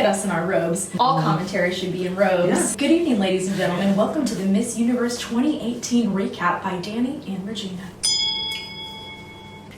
at us in our robes. All commentary should be in robes. Yeah. Good evening, ladies and gentlemen. Welcome to the Miss Universe 2018 recap by Dani and Regina.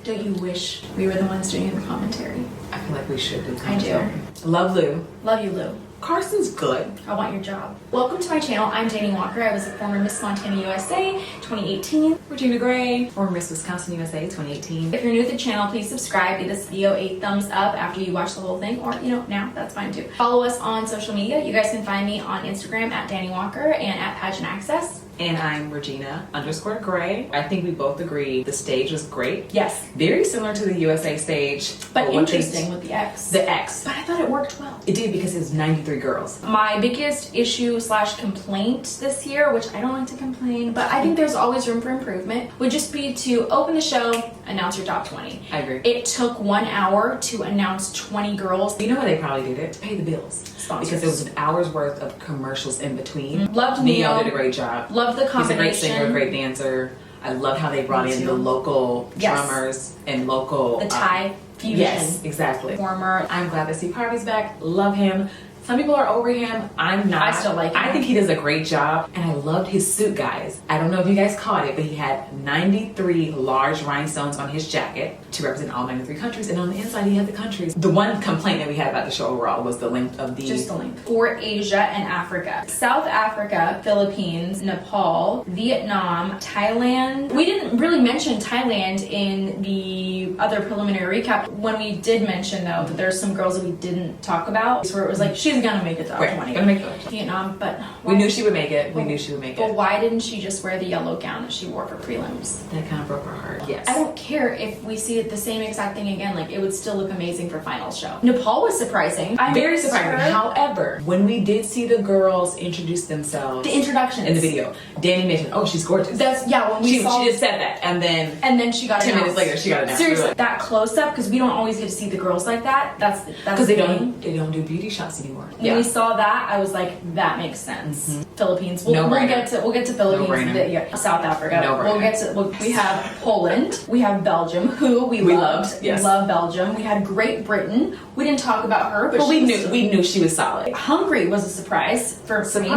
Don't you wish we were the ones doing the commentary? I feel like we should do commentary. I do. Love Lou. Love you, Lou. Carson's good. I want your job. Welcome to my channel. I'm Dani Walker. I was a former Miss Montana USA 2018. Regina Gray, former Miss Wisconsin USA 2018. If you're new to the channel, please subscribe. Give this video a thumbs up after you watch the whole thing, or now, that's fine too. Follow us on social media. You guys can find me on Instagram at Dani Walker and at Pageant Access. And I'm Regina_Gray. I think we both agree the stage was great. Yes. Very similar to the USA stage. But interesting with the X. The X. But I thought it worked well. It did because it's 93 girls. My biggest issue / complaint this year, which I don't like to complain, but I think there's always room for improvement, would just be to open the show, announce your top 20. I agree. It took 1 hour to announce 20 girls. You know how they probably did it? To pay the bills. Sponsors. Because there was an hour's worth of commercials in between. Loved Neo did a great job. Loved the combination. He's a great singer, great dancer. I love how they brought in the local drummers and local... The Thai fusion. Yes, exactly. Former. I'm glad to see Harvey's back. Love him. Some people are over him. I'm not. I still like him. I think he does a great job. And I loved his suit, guys. I don't know if you guys caught it, but he had 93 large rhinestones on his jacket to represent all 93 countries. And on the inside, he had the countries. The one complaint that we had about the show overall was the length of the... Just the length. For Asia and Africa. South Africa, Philippines, Nepal, Vietnam, Thailand. We didn't really mention Thailand in the other preliminary recap. When we did mention, though, that there's some girls that we didn't talk about, where it was like, she's gonna make it to 20. Gonna make it. Vietnam, but we knew she would make it. We knew she would make it. But why didn't she just wear the yellow gown that she wore for prelims? That kind of broke her heart. Yes. I don't care if we see it the same exact thing again. Like, it would still look amazing for finals show. Nepal was surprising. Very surprising. However, when we did see the girls introduce themselves, the introductions in the video, Dani mentioned, "Oh, she's gorgeous." That's when we saw. She just said that, and then she got 10 minutes later she got announced. Seriously, that close up, because we don't always get to see the girls like that. That's because they don't do beauty shots anymore. When we saw that, I was like, that makes sense. Philippines. We'll get to Philippines. South Africa. We have Poland. We have Belgium, who we loved. Yes. We love Belgium. We had Great Britain. We didn't talk about her, but we knew she was solid. Hungary was a surprise for me.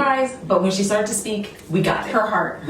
But when she started to speak, we got it. Her heart.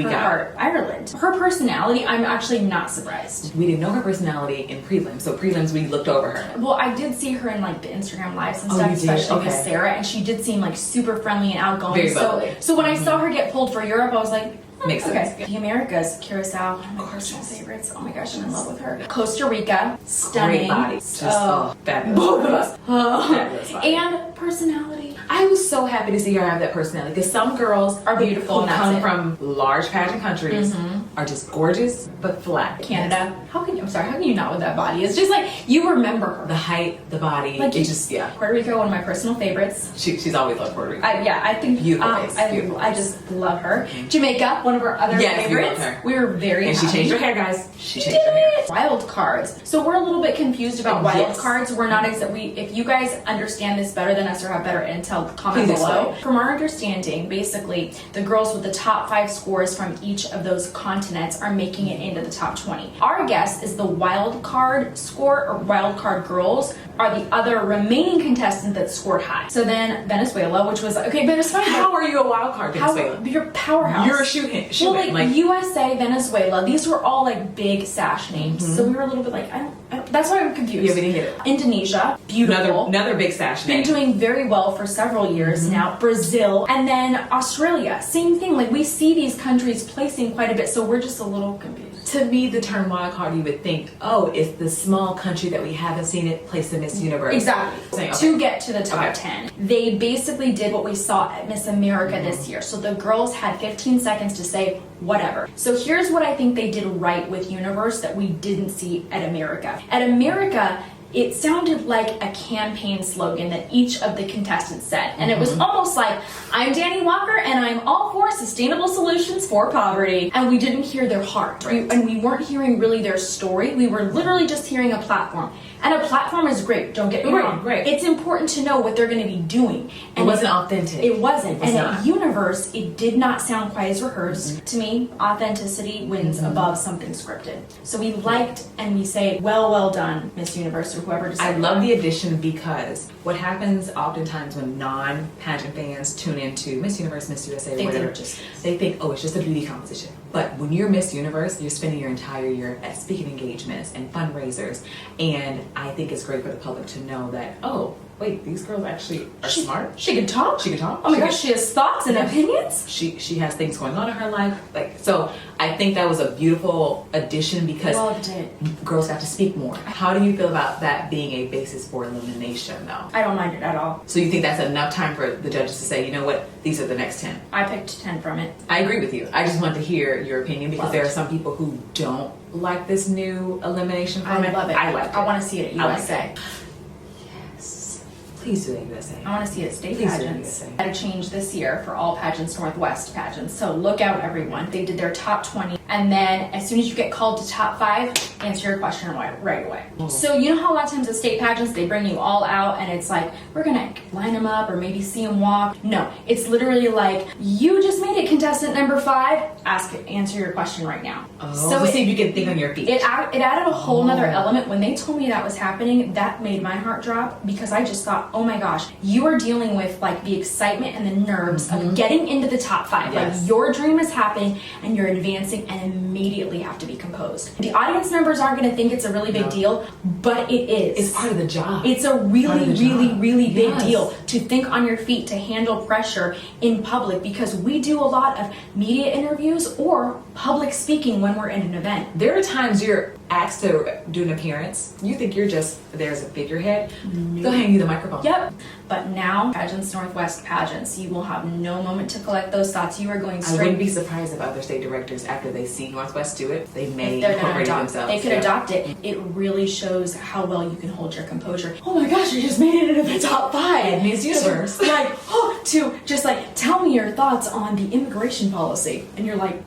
Ireland. Her personality, I'm actually not surprised. We didn't know her personality in prelims, so prelims we looked over her. Well, I did see her in like the Instagram lives and stuff, especially with Sarah, and she did seem like super friendly and outgoing. Very bubbly. So when I saw her get pulled for Europe, I was like, makes sense. The Americas, Curacao, one of my personal favorites. Oh my gosh, I'm in love with her. Costa Rica, stunning. Great body. Fabulous. Both of us. Fabulous body. And personality. I was so happy to see her have that personality, because some girls are beautiful who come from large pageant countries are just gorgeous but flat. Canada. How can you not with that body? It's just like, you remember her. The height, the body, like, Puerto Rico, one of my personal favorites. She's always loved Puerto Rico. I think beautiful. I just love her. Jamaica, one of our other favorites. We were very happy. She changed her hair, guys. She changed her hair. Wild cards. So we're a little bit confused about wild cards. We're not if you guys understand this better than us or have better intel, comment below. From our understanding, basically, the girls with the top 5 scores from each of those continents are making it into the top 20. Our guess is the wild card score, or wild card girls, are the other remaining contestant that scored high. So then Venezuela, which was Venezuela. How are you a wild card, Venezuela? You're a powerhouse. You're a shoe-in. Well, like USA, Venezuela, these were all like big sash names. So we were a little bit like, that's why I'm confused. Yeah, we didn't get it. Indonesia, beautiful. Another big sash name. Been doing very well for several years now. Brazil, and then Australia, same thing. Like, we see these countries placing quite a bit, so we're just a little confused. To me, the term wild card, you would think, oh, it's the small country that we haven't seen it place in Miss Universe. Exactly. To get to the top 10. They basically did what we saw at Miss America this year. So the girls had 15 seconds to say whatever. So here's what I think they did right with Universe that we didn't see at America. At America, it sounded like a campaign slogan that each of the contestants said. And it was almost like, I'm Dani Walker and I'm all for sustainable solutions for poverty. And we didn't hear their heart, right? And we weren't hearing really their story. We were literally just hearing a platform. And a platform is great, don't get me wrong. Right. It's important to know what they're going to be doing. And it wasn't authentic. It wasn't. It was and not. at Universe, it did not sound quite as rehearsed. To me, authenticity wins above something scripted. So we liked and we say, well done, Miss Universe, or whoever decided. I love the addition because what happens oftentimes when non-pageant fans tune into Miss Universe, Miss USA, whatever, they think, oh, it's just a beauty competition. But when you're Miss Universe, you're spending your entire year at speaking engagements and fundraisers. And I think it's great for the public to know that, oh, wait, these girls actually are smart. She can talk. She can talk. Oh my gosh, she has thoughts and opinions. She has things going on in her life. Like, so I think that was a beautiful addition because Loved it. girls got to speak more. How do you feel about that being a basis for elimination though? I don't mind it at all. So you think that's enough time for the judges to say, you know what, these are the next 10? I picked 10 from it. I agree with you. I just want to hear your opinion because there are some people who don't like this new elimination format. I love it. I like it. I want to see it at USA. Please do that, USA. I want to see it at state Please do pageants. USA. Had a change this year for all pageants, Northwest pageants. So look out, everyone. They did their top 20, and then as soon as you get called to top 5, answer your question right away. Oh. So you know how a lot of times at state pageants they bring you all out, and it's like we're gonna line them up or maybe see them walk. No, it's literally like you just made it contestant number 5. Answer your question right now. Oh, so see if you can think on your feet. It added a whole nother element. When they told me that was happening, that made my heart drop because I just thought, oh my gosh, you are dealing with like the excitement and the nerves of getting into the top 5. Yes. Like your dream is happening and you're advancing and immediately have to be composed. The audience members aren't going to think it's a really big deal, but it is. It's part of the job. It's a really big Yes. deal to think on your feet, to handle pressure in public because we do a lot of media interviews or public speaking when we're in an event. There are times you're asked to do an appearance. You think you're just there as a figurehead. They'll hand you the microphone. Yep. But now, pageants, Northwest pageants, you will have no moment to collect those thoughts. You are going I straight. wouldn't be surprised if other state directors, after they see Northwest do it, they may They're gonna incorporate it adopt. themselves. They could adopt it. It really shows how well you can hold your composure. Oh my gosh, you just made it into the top 5. Miss Universe. Like, oh, to just like tell me your thoughts on the immigration policy, and you're like,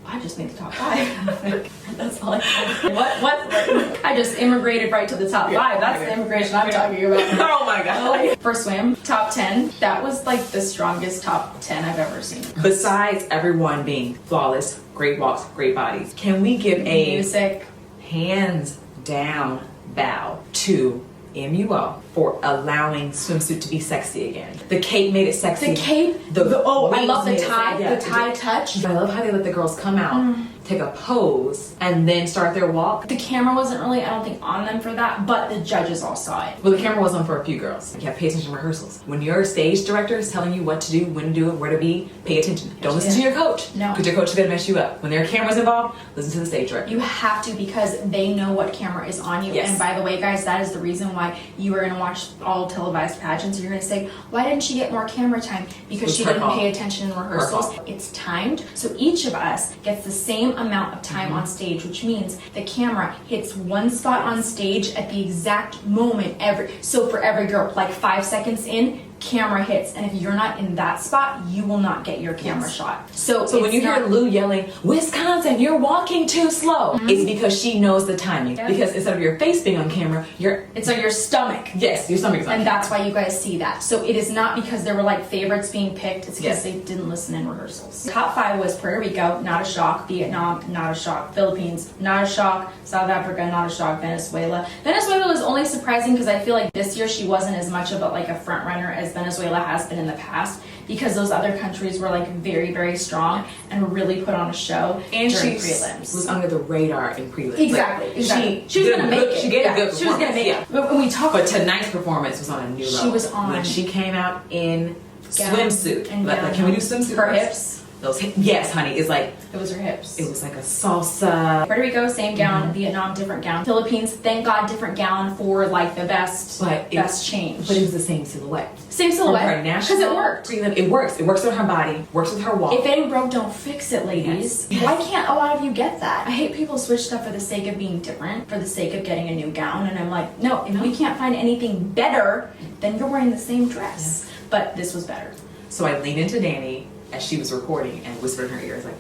I just made the top 5. That's all I can. What? I just immigrated right to the top 5. That's the immigration I'm talking about. Oh my god. For swim, top 10. That was like the strongest top 10 I've ever seen. Besides everyone being flawless, great walks, great bodies, can we give a Music. hands down bow to MUO for allowing swimsuit to be sexy again? The cape made it sexy. The cape. I love the wings made it tie. sexy. Yeah, The tie touch. I love how they let the girls come out, take a pose, and then start their walk. The camera wasn't really, I don't think, on them for that, but the judges all saw it. Well, the camera was on for a few girls. You have to pay attention to rehearsals. When your stage director is telling you what to do, when to do it, where to be, pay attention. Don't listen to your coach. No. Because your coach is going to mess you up. When there are cameras involved, listen to the stage director. You have to because they know what camera is on you. Yes. And by the way, guys, that is the reason why you are going to watch all televised pageants. You're going to say, why didn't she get more camera time? Because It's she her didn't fault. pay attention in rehearsals. It's timed. So each of us gets the same amount of time on stage, which means the camera hits one spot on stage at the exact moment so for every girl, like 5 seconds in, camera hits, and if you're not in that spot, you will not get your camera shot. So when you hear Lou yelling, Wisconsin, you're walking too slow, it's because she knows the timing. Yep. Because instead of your face being on camera, it's on your stomach. Yes, your stomach is on And camera. that's why you guys see that. So it is not because there were like favorites being picked, it's because Yes. they didn't listen in rehearsals. Top 5 was Puerto Rico, not a shock. Vietnam, not a shock. Philippines, not a shock. South Africa, not a shock. Venezuela. Venezuela was only surprising because I feel like this year she wasn't as much of a front runner as Venezuela has been in the past, because those other countries were like very strong and really put on a show And during she prelims. was under the radar in prelims. Exactly. She was did gonna a make good- it. She gave a good She was gonna performance, make yeah. it. But when we talk But tonight's performance was on a new level. She was on when she came out in gown swimsuit. and Like, gown. can we do swimsuit? Her first? hips. Those yes, honey. It's like It was her hips. it was like a salsa. Puerto Rico, same gown. Vietnam, different gown. Philippines, thank God, different gown for like the best change. But it was the same silhouette. Same From silhouette. her Because national it worked. prelim, it works. It works with her body. Works with her walk. If it ain't broke, don't fix it, ladies. Yes. Why can't a lot of you get that? I hate people switch stuff for the sake of being different, for the sake of getting a new gown, and I'm like, no, if we can't find anything better, then you're wearing the same dress. But this was better. So I leaned into Dani as she was recording and whispered in her ear, like,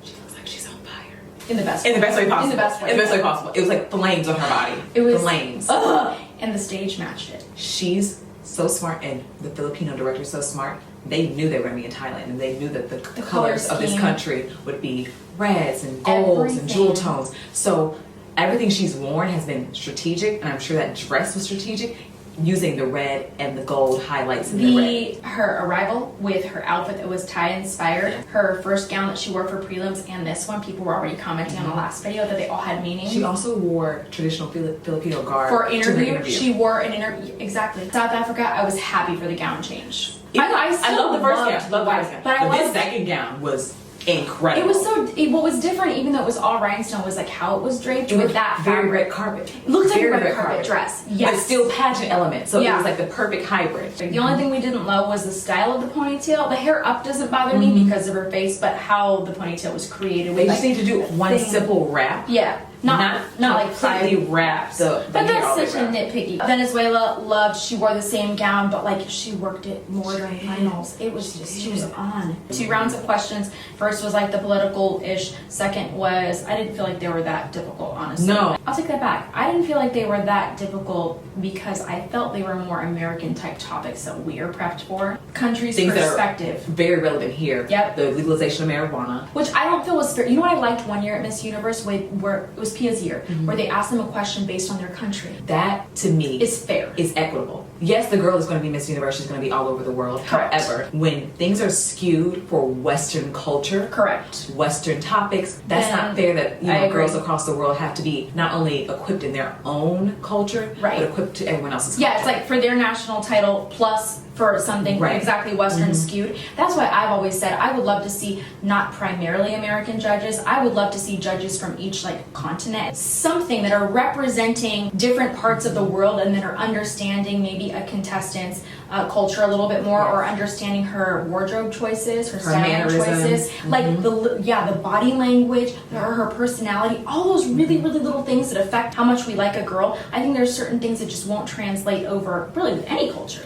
she looks like she's on fire. In the best In the best way possible. In the best way. In the best way possible. It was like flames on her body. It was flames. And the stage matched it. She's so smart, and the Filipino director is so smart. They knew they were going to be in Thailand, and they knew that the colors of this country would be reds and golds and jewel tones. So everything she's worn has been strategic, and I'm sure that dress was strategic, using the red and the gold highlights in the red. Her arrival with her outfit that was Thai inspired, her first gown that she wore for prelims, and this one, people were already commenting on the last video that they all had meaning. She also wore traditional Filipino garb for interview. She wore an interview, exactly. South Africa, I was happy for the gown change. I love the first gown. But This second gown was incredible. It was what was different, even though it was all rhinestone, was like how it was draped with that very fabric. red carpet. It looked like a very red carpet dress. Yes. But still pageant element. So it was like the perfect hybrid. The only thing we didn't love was the style of the ponytail. The hair up doesn't bother me because of her face, but how the ponytail was created. They just need to do one simple wrap. Yeah. Not like completely wrap the but hair that's such a nitpicky. Venezuela loved, she wore the same gown, but like she worked it more during finals. It was just, she was on. 2 rounds of questions. First was like the political-ish. Second was, I didn't feel like they were that difficult, honestly. No. I'll take that back. I didn't feel like they were that difficult because I felt they were more American type topics that we are prepped for. Country's Things perspective. That are very relevant here. Yep. The legalization of marijuana. Which I don't feel was fair. You know what I liked one year at Miss Universe where it was Pia's year, where they asked them a question based on their country. That, to me, is fair. Is equitable. Yes, the girl is going to be Miss Universe. She's going to be all over the world. Correct. However, when things are skewed for Western culture, correct, Western topics, that's not fair that girls across the world have to be not only equipped in their own culture, right, but equipped to everyone else's culture. Yeah, it's like for their national title plus for something exactly Western skewed. That's why I've always said I would love to see not primarily American judges. I would love to see judges from each like continent, something that are representing different parts of the world and that are understanding maybe a contestant's culture a little bit more, or understanding her wardrobe choices, her styling choices, like the body language, her personality, all those really little things that affect how much we like a girl. I think there's certain things that just won't translate over really with any culture,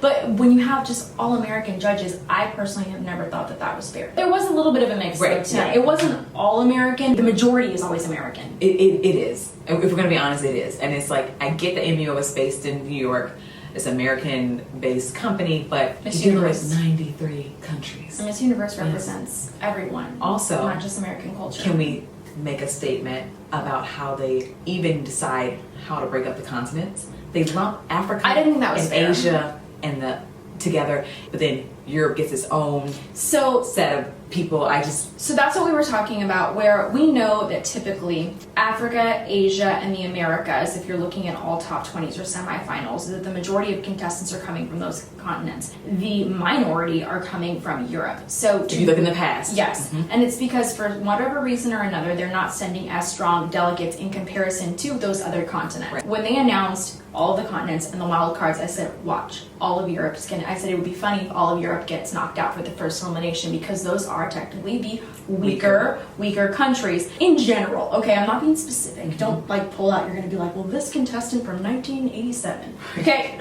But when you have just all American judges, I personally have never thought that that was fair. There was a little bit of a mix though, tonight. It wasn't all American. The majority is always American. It is. If we're going to be honest, it is. And it's like, I get the MUO is based in New York. It's an American-based company, but Miss Universe, 93 countries. Miss Universe represents everyone. Also, not just American culture. Can we make a statement about how they even decide how to break up the continents? They lump Africa and Asia and together, but then Europe gets its own set of people. So that's what we were talking about, where we know that typically Africa, Asia, and the Americas, if you're looking at all top 20s or semifinals, that the majority of contestants are coming from those continents. The minority are coming from Europe. So if you look in the past. Yes. And it's because for whatever reason or another, they're not sending as strong delegates in comparison to those other continents. Right. When they announced all of the continents and the wild cards, I said, watch, all of Europe's gonna, I said it would be funny if all of Europe gets knocked out for the first elimination, because those are technically the weaker countries in general. Okay, I'm not being specific. Don't like pull out, you're gonna be like, well, this contestant from 1987. Okay,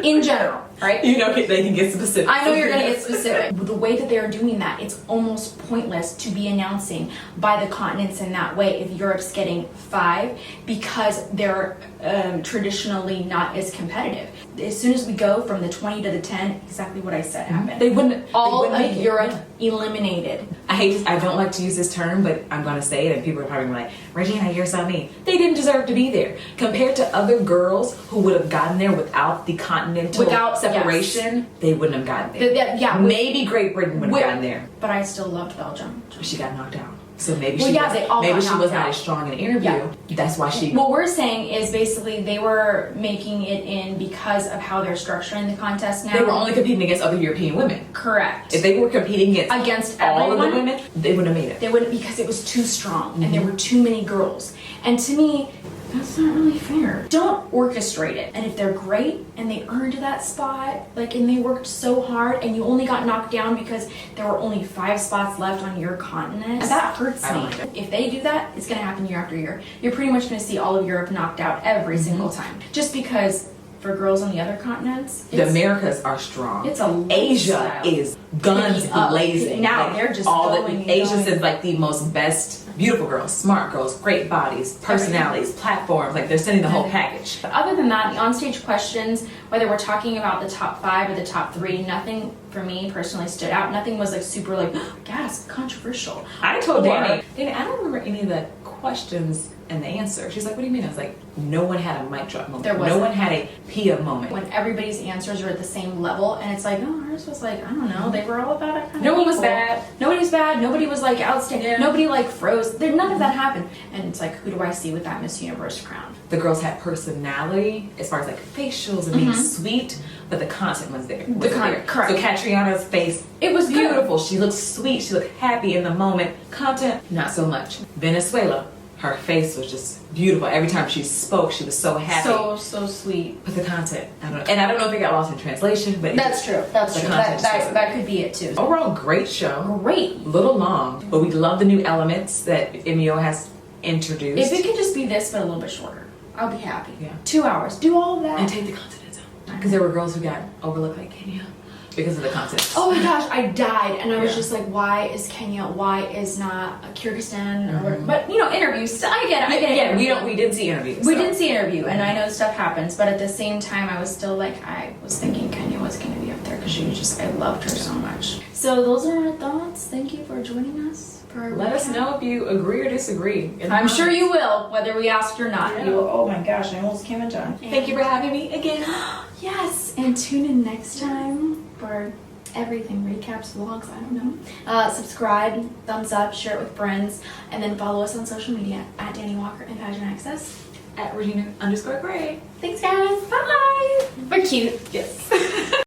in general, right? You know, they can get specific. I know you're gonna get specific. The way that they're doing that, it's almost pointless to be announcing by the continents in that way if Europe's getting 5, because they're traditionally not as competitive. As soon as we go from the 20 to the 10, exactly what I said happened. They wouldn't of Europe eliminated. I don't like to use this term, but I'm going to say it, and people are probably like, Regina, you're so mean. They didn't deserve to be there. Compared to other girls who would have gotten there without the continental separation, they wouldn't have gotten there. Maybe Great Britain would have gotten there. But I still loved Belgium. She got knocked out. So maybe she was not as strong in the interview. Yeah. That's why she... What we're saying is basically they were making it in because of how they're structuring the contest now. They were only competing against other European women. Correct. If they were competing against all everyone, of the women, they wouldn't have made it. They wouldn't, because it was too strong and there were too many girls. And to me, that's not really fair. Don't orchestrate it. And if they're great and they earned that spot, and they worked so hard and you only got knocked down because there were only 5 spots left on your continent, that hurts me. Like if they do that, it's gonna happen year after year. You're pretty much gonna see all of Europe knocked out every single time. Just because for girls on the other continents. The Americas are strong. It's a Asia lifestyle. is guns Picking up. blazing. Now Like, they're just all going and Asia going. is like the most best, beautiful girls, smart girls, great bodies, personalities, platforms. Like they're sending the whole package. But other than that, the onstage questions, whether we're talking about the top 5 or the top 3, nothing for me personally stood out. Nothing was like super like, gasp, controversial. I told Or- Dani, I don't remember any of the questions and the answer. She's like, what do you mean? I was like, no one had a mic drop moment. There No wasn't. one had a Pia moment. When everybody's answers are at the same level, and it's like, oh, ours was like, I don't know, they were all about it. Kind No of one was equal. bad. Nobody was bad. Nobody was like outstanding. Yeah. Nobody like froze. There, none of that happened. And it's like, who do I see with that Miss Universe crown? The girls had personality as far as like facials and being sweet, but the content was there. Correct. So Catriana's face, It was beautiful. She looked sweet. She looked happy in the moment. Content, not so much. Venezuela, her face was just beautiful. Every time she spoke, she was so happy. So sweet. But the content, I don't know. And I don't know if it got lost in translation, but That's true. That's the true. content That could be it too. overall, great show. Great. Little long, but we love the new elements that MEO has introduced. If it could just be this, but a little bit shorter, I'll be happy. Yeah. 2 hours. Do all of that. and take the continents out. Because there were girls who got overlooked like Kenya because of the content. Oh my gosh, I died, and I was Yeah. just like, why is Kenya? Why is not Kyrgyzstan? Or, but you know, interviews. I get it. I get it. Yeah, we didn't see interviews. We so. didn't see interview, and I know stuff happens, but at the same time, I was still like, I was thinking Kenya was going to be up there because she was just, I loved her so much. So those are our thoughts. Thank you for joining us. For our Let us recap. know if you agree or disagree. in the I'm sure comments. you will, whether we asked or not. Yeah. You will. Oh my gosh, I almost came undone. Thank you for having me again. Yes, and tune in next time for everything, recaps, vlogs, I don't know. Subscribe, thumbs up, share it with friends, and then follow us on social media at Dani Walker and Pageant Access. At Regina_Gray. Thanks, guys. Bye. We're cute. Yes.